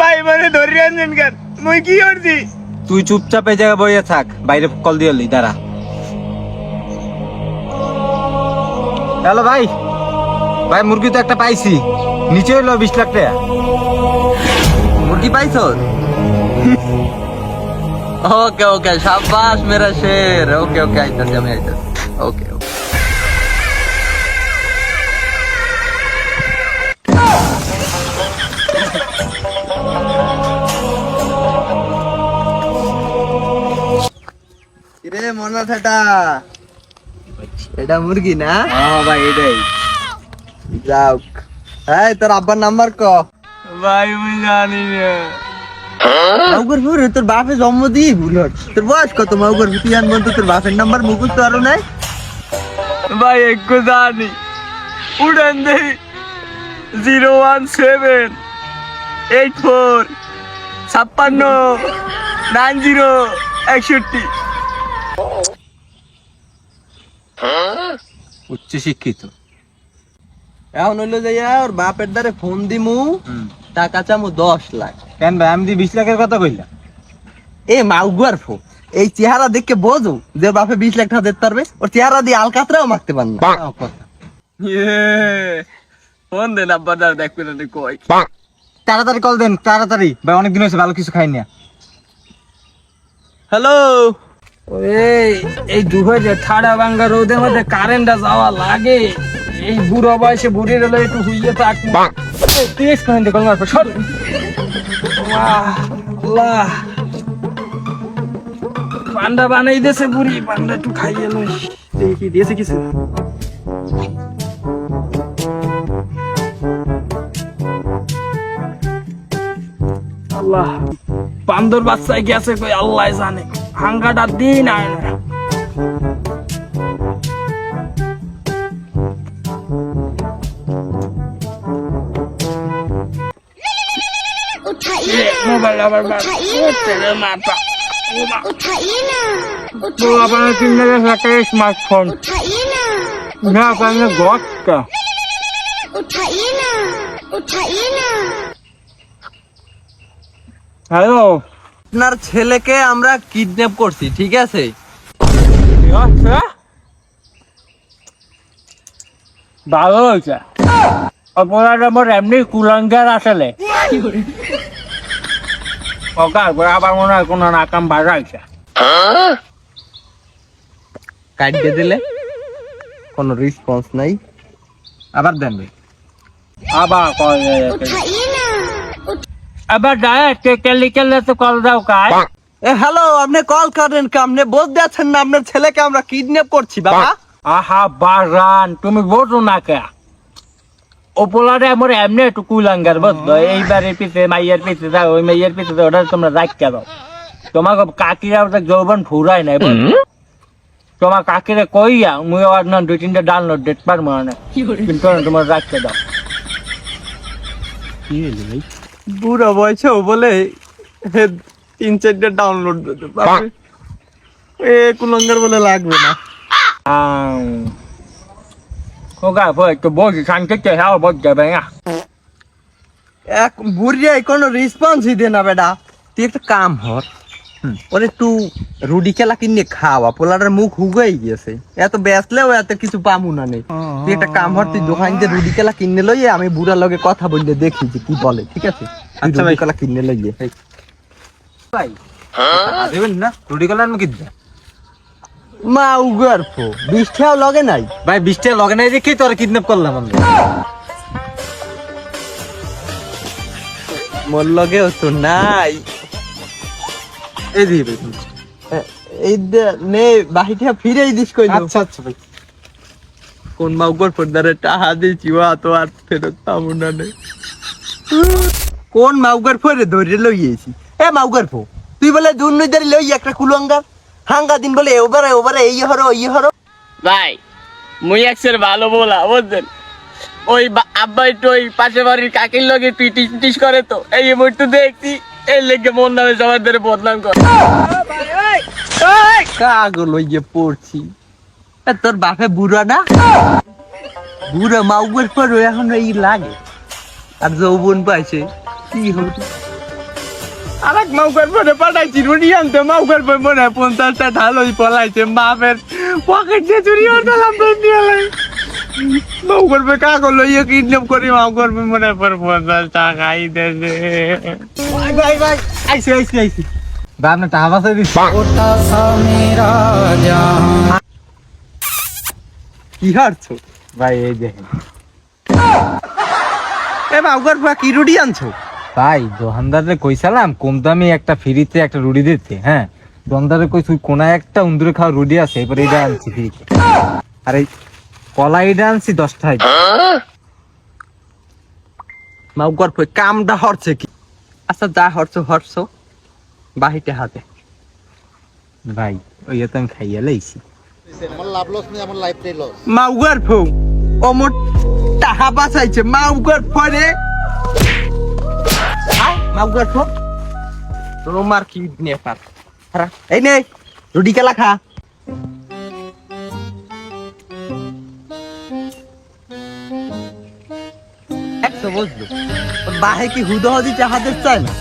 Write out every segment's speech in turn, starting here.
ভাই মানে ধরে আনছেন কেন? মুই কি করছি? তুই চুপচাপ এই জায়গায় বইয়া থাক, বাইরে কল দিয়লি দাঁড়া। হ্যালো ভাই, ভাই মুরগি তো একটা পাইছি, নিচে হইলো 20 লাখ টাকা। মুরগি পাইছো? ওকে ওকে, শাবাশ মেরা শের। ওকে ওকে, আইতাছি আমি, আইতাছি। ওকে ওকে। রে মনা থাটা, এটা মুরগি না? হ্যাঁ ভাই এটাই। যাও, এই তোর আব্বার নাম্বার ক। ভাই মুই জানি না। মাউগর ফুরে তোর বাপে জন্ম দিই ভুলট। তোর বয়স কত মাউগর ফুটি আনবো তো তোর বাপের নাম্বার মুখস্থ আরো নাই? ভাই একটু জানি, উড়ান দেই 01784569061। উচ্চ শিক্ষিত। এখন হইলো যাইয়া ওর বাপের দ্বারে ফোন দিমু, টাকা চামু 10 লাখ। কেন ভাই, আমি 20 লাখের কথা কইলাম। এ মাউগর ফো, এই চেহারা দেখে বোঝো যে ওর বাপে 20 লাখ টাকা দিতে পারবে? ওর চেহারা দিয়ে আলকাতরাও মারতে পার না। ফোন দেন আব্বার দ্বারা দেখবেন না কই। তাড়াতাড়ি কল দেন, তাড়াতাড়ি ভাই, অনেকদিন হয়েছে ভালো কিছু খাইনি। হ্যালো, এই দুপুরে ঠাড়া ভাঙ্গা রোদের মধ্যে কারেন্টটা যাওয়া লাগে। এই বুড়ো বয়সে বুড়ির হলে একটু হুইয়ে থাক। তেজ কারেন্ট কল মারবো, সর। আল্লাহ, পান্ডা বানাই দিয়েছে বুড়ি, পান্ডা একটু খাইয়ে লই। দেখি দিয়েছে কিছু। আল্লাহ, বান্দর বাচ্চায় গেছে কই আল্লাহ জানে। হাঙ্গাটা দিন আয় না। মোবাইল আবার মাথা তো আপনার কিনে একটা স্মার্টফোন না আপনার ঘরটা হ্যালো, আপনার ছেলেকে আমরা কিডন্যাপ করছি, ঠিক আছে? ভালো হয়েছে। অপরাধ আমার এমনি কুলাঙ্গার আসলে আবার মনে হয় কোন নাকাম বাজাইছে। কাটতে দিলে কোনো রেসপন্স নাই। আবার দেন ভাই। আবার কল আবার ডাইরেক্ট টেলিকেলে তো কল দাও কাজ। এ হ্যালো, আপনি কল করেন কে? আপনি বলতে যাচ্ছেন না আপনার ছেলেকে আমরা কিডন্যাপ করছি বাবা? আহা বারান, তুমি বোঝো না কে? ওপলারে আমার এমনি একটু কুলাঙ্গার বুঝলো। এইবারের পিছিয়ে মাইয়ের পিছিয়ে যাও, ওই মাইয়ের পিছিয়ে যাও, ওটা তোমরা রাখতে দাও। তোমাকে কাকিরা ওটা যৌবন ফুরাই নাই। তোমার কাকিরে কইয়া মুই আর না 2-3টা ডাউনলোড ডেট পার মানে, কিন্তু তোমার রাখতে দাও। কি হইলো ভাই? বুড়ো বয়সেও বলে 3-4টা ডাউনলোড দিতে পারবে। এ কুলঙ্গার বলে লাগবে না। ওগা ভয় তো বসে শান্তিতে হ্যাঁ বস যাবে না। এক বুড়িয়াই কোনো রেসপন্সই দে না বেটা। তুই একটা কাম হর, ওরে একটু রুডি খেলা কিনে খাওয়া, পোলাটার মুখ হুগাই গেছে। এত বেসলেও এত কিছু পামু না নেই। তুই একটা কাম হর, তুই দোকান দিয়ে রুডি খেলা কিনে লইয়ে আমি বুড়ার লগে কথা বললে দেখি যে কি বলে, ঠিক আছে? আচ্ছা রুডি ভাই। খেলা কিনে লইয়ে ভাই দেবেন না রুটি কলার মুখে দেন। মা উগার ফো 20 টাকাও লগে নাই। ভাই 20 টাকা লগে নাই দেখি তোর কিডন্যাপ করলাম আমরা। মোর লগেও তো নাই। এই দিয়ে ভাই। এই নে বাহিটা ফিরেই দিস কইলো। আচ্ছা আচ্ছা ভাই। কোন মাউগর পর্দারে টাহা দিছি ওয়া তো আর ফেরত পাবো না নে। কোন মাউগর ফরে ধরে লইয়েছি? এ মাউগর ফো, তুই বলে দুর্নীতির লই একটা কুলঙ্গা হাঙ্গা দিন বলে ওবারে এই হরো ওই হরো। ভাই মুই একসের ভালো বলা বুঝছেন। ওই আব্বা একটু ওই পাশে বাড়ির কাকির লগে তুই টিস করে তো এই মুহূর্তে দেখছি। এই লেগে মন নামে সবার ধরে বদনাম কর। কাগো লইয়ে পড়ছি। এ তোর বাপে বুড়া না? বুড়া মাউগর পর এখন এই লাগে আর যৌবন পাইছে কি হবে? আরেক মাউকার পরে পাঠাইছি রুটি আনতে, মাউকার পরে মনে হয় 50টা ঢালই পলাইছে, বাপের পকেট দিয়ে চুরি করতাম মাউকার পরে কাগজ লইয়ে কিডন্যাপ করি, মাউকার পরে মনে হয় 50 টাকাই দেছে। ভাই ভাই আইছি ভাই আপনার টাকা বাঁচাই দিচ্ছি। কি হারছো ভাই এই দেখেন এ মাউকার পরে কি রুটি আনছো? ভাই দোকানদারে কইছিলাম কম দামে একটা ফ্রিতে একটা রুটি দিতে, হ্যাঁ দোকানদারে কই তুই কোনায় একটা উন্দুরে খাওয়া রুটি আছে, এবারে এটা আনছি ফ্রিতে। আর এই কলা এটা আনছি 10 টাকা। মাউকার পরে কামটা হরছে কি? আচ্ছা যা হরছো বাহিতে হাতে। ভাই ওই তো আমি খাইয়া লাইছি। মাউগার ফৌ অমর টাকা বাঁচাইছে, মাউগার পরে মাউগার ফৌ তোমার কি নেপার এই নে রুটি কেলা খা। একশো বুঝলো বাহে কি হুদহদি চাহাদের চায় না,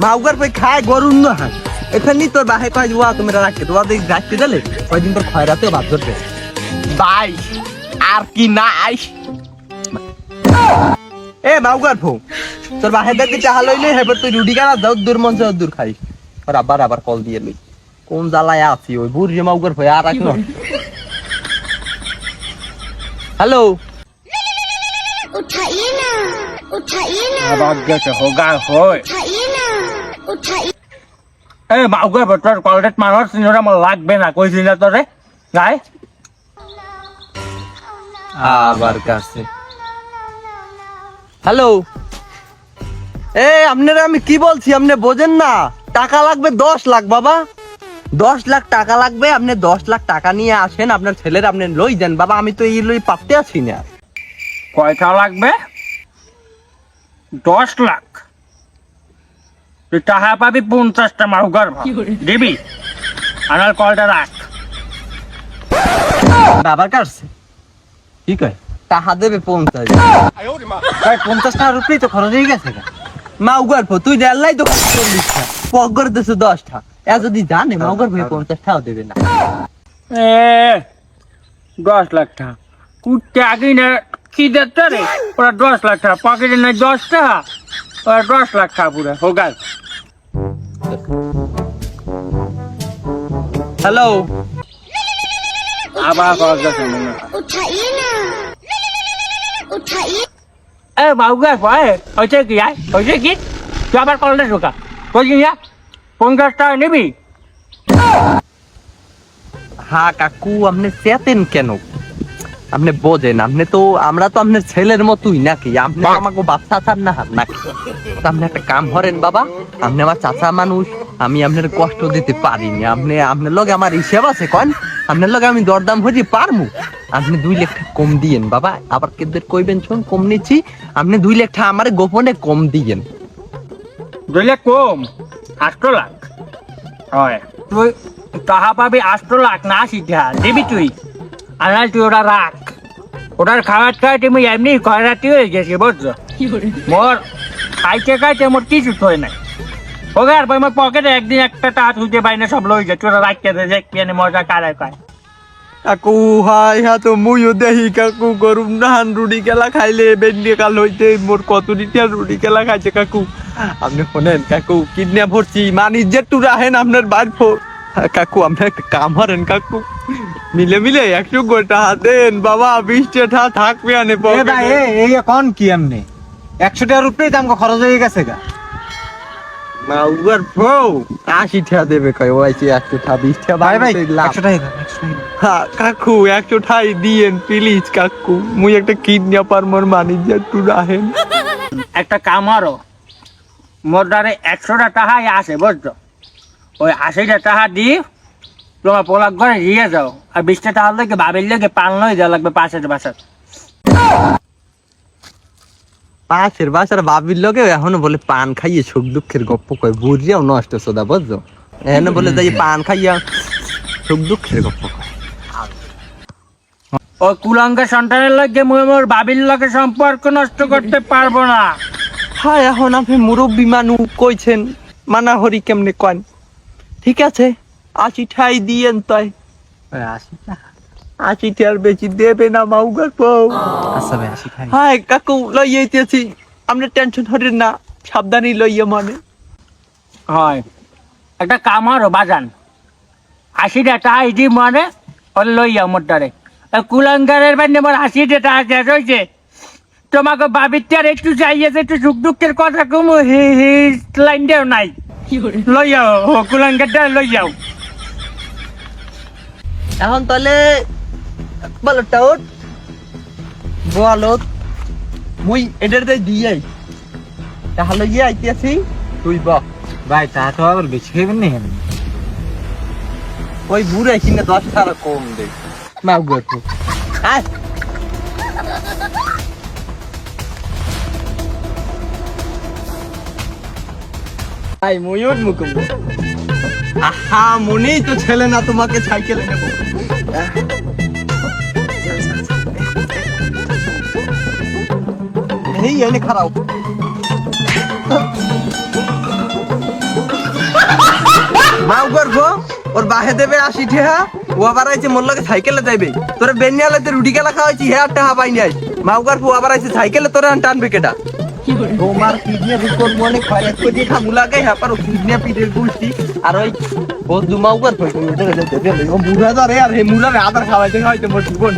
মাউগার পরে খায় গরুর না হয় এখানে তোর বাহে কয় ওয়া তুমি রাখতে তোমাদের রাখতে দিলে ওই দিন তোর খয়রাতেও বাদ ধরবে ভাই আর কি নাই। এ মাউগার ফৌ তোর বাহে দেখতে চাহা লইলে হেবার তুই রুটি কানা দাও দূর মন চাও দূর খাই আর আবার কল দিয়ে লই কোন জ্বালায় আছি ওই বুড়ি মাউগার ফৌ আর রাখলো। হ্যালো उठाइए ना আবার গেছে হোগা হয় उठाइए ना उठाइए এই মাউগা তোর কলরেট মানুষ সিনোরা আমার লাগবে না, কইছি না তোরে গাই আবার কাছে। হ্যালো এ আপনারা আমি কি বলছি আপনি বোঝেন না? টাকা লাগবে 10 লাখ বাবা, 10 লাখ টাকা লাগবে। আপনি 10 লাখ টাকা নিয়ে আসেন, আপনার ছেলের আপনি লই দেন বাবা, আমি তো এই লই পাতে আছি না। কয়টা লাগবে? 10 লাখ। তুই টাকা পাবি 50টা মাউগার দিবি, আনার কলটা রাখ। বাবার কাছে কি কয় টাকা দেবে 50। ভাই 50 টাকার উপরেই তো খরচ হয়ে গেছে। মাউগার ফো তুই দেড়লাই তো 40 টা পগর দেছে 10 টা এ যদি জানে মাউগার ভাই 50 টাকাও দেবে না। এ 10 লাখ টাকা কুটতে আগে না কি দেখতে রে, ওরা 10 লাখ টাকা পকেটে নাই 10 টাকা, ওরা 10 লাখ টাকা পুরো হোগাল। হ্যালো আবার কল যাচ্ছে মনে হয়। उठाइए ना उठाइए এ মাউগার ভাই হয়েছে কি আয় হয়েছে কি, তুই আবার কলটা ঢোকা বলছি না 50 টাকা নিবি। হ্যাঁ কাকু আপনি চেতেন কেন? আপনি বোঝেন আপনি তো আমরা তো আপনার ছেলের মতোই নাকি, আপনি তো আমাকে বাচ্চা চান না নাকি? তো আপনি একটা কাম করেন বাবা, আপনি আমার চাচা মানুষ, আমি আপনার কষ্ট দিতে পারিনি, আপনি আপনার লগে আমার হিসাব আছে কন, আপনার লগে আমি দরদাম হয়ে পারমু। আপনি 2 লাখ টাকা কম দিয়েন বাবা, আবার কেদের কইবেন শোন কম নিচ্ছি, আপনি 2 লাখ টাকা আমার গোপনে কম দিয়েন। 2 লাখ কম 8 লাখ হয়, তুই টাকা পাবি 8 লাখ না 80 টাকা দিবি তুই, আনাল তুই ওটা রাখ। ওটার খাবার খাই তুমি এমনি খয়রাতি হয়ে গেছি বুঝছো, মোর খাইতে মোর কিছু থই নাই ওকে। আর ভাই মোর পকেটে একদিন একটা টাকা তুলতে পারি না, সব লই যাচ্ছে ওরা রাখতে দেয়, দেখবি মজা কারে খায়। কাকু হাই হা তো মুইও দেখি কাকু গরুম নাহান রুটি কেলা খাইলে বেন্ডি কাল হইতে মোর কত রিটিয়া রুটি কেলা খাইছে কাকু। আপনি শোনেন কাকু কিডন্যাপ হচ্ছি মানি যেটু রাহেন আপনার বাড়ি কাকু, আপনি একটা কাম হারেন কাকু, মিলে 100 গোটা দেন বাবা, 20 টাকা থাকবে আনে এ ভাই এই এখন কি এমনি 100 টাকার উপরেই দাম খরচ হয়ে গেছে গা। মাউগার ফৌ 80 টাকা দেবে কয় ওইছে 100 টাকা 20 টাকা ভাই ভাই লাভ। 100 টাকা 100 টাকা। হ্যাঁ কাকু 100 টাকাই দিয়েন প্লিজ কাকু, মুই একটা কিডন্যাপার মোর মানি যেটু রাহেন। একটা কাম আরো মোর দ্বারে 100টা টাকাই আসে বুঝছো, ওই 80টা টাকা দিয়ে তোমার পোলাক ঘরে দিয়ে যাও, আর 20টা টাকা লাগে বাবির লেগে পান লই যা লাগবে পাশের বাসার। পাশের বাসার বাবির লগে এখনো বলে পান খাইয়ে সুখ দুঃখের গপ্প কয়, বুঝিয়াও নষ্ট সোদা বুঝছো, এখনো বলে যাই পান খাইয়া সুখ দুঃখের গপ্প কয়। ওই কুলাঙ্গা সন্তানের লাগে মুই মোর বাবির লগে সম্পর্ক নষ্ট করতে পারবো না। হ্যাঁ এখন আপনি মুরব্বী মানুষ কইছেন মানা হরি কেমনে কন ঠিক আছে 80 ঠাই দিয়েন তাই 80 টাকা 80 টার বেশি দেবে না মাউগার বউ আচ্ছা ভাই 80 খাই হাই কাকু লইয়েছি আপনি টেনশন হরেন না সাবধানী লইয়ে মানে হয় একটা কামারও বাজান 80 টাকা আইডি মানে ওরে লইয়া মোটারে কুলাঙ্গারের বান্নে মোর 80 টাকা শেষ হয়েছে তোমাকে বাবিটার একটু চাইয়েছে একটু সুখ দুঃখের কথা কমু লাইন দেও নাই লই যাও কুলাঙ্গারটা লই যাও এখন তাহলে বলো টাউট বলো মুই এটাতে দিয়ে তাহলে গিয়ে আইতেছি তুই বক ভাই তা তো আবার বেশি খাইবেন না ওই বুড়ে কিনে 10 টাকা কম দে মাউগার বউ আয় আই ময়ূর মুকুম আহা মনেই তো ছেলে না তোমাকে সাইকেলে নেব এই এনে খারাপ মাও করবো ওর বাহে দেবে 80 টাকা ও আবার আইছে মোর লগে সাইকেলে যাইবে তোরে বেনিয়ালেতে রুটি গেলা খাওয়াইছি হে 8 টাকা পাই নাই মাও করবো আবার আইছে সাইকেলে তোরে টানবে কেডা তোমার কিডনি রিপোর্ট মনে খয়াত করে খামু লাগে হ্যাঁ পারো কিডনি পিটের গুলতি আর ওই ও দুমাও করবো ও বুড়া ধরে আর হে মুলারে আদার খাওয়াইতে মোর জীবন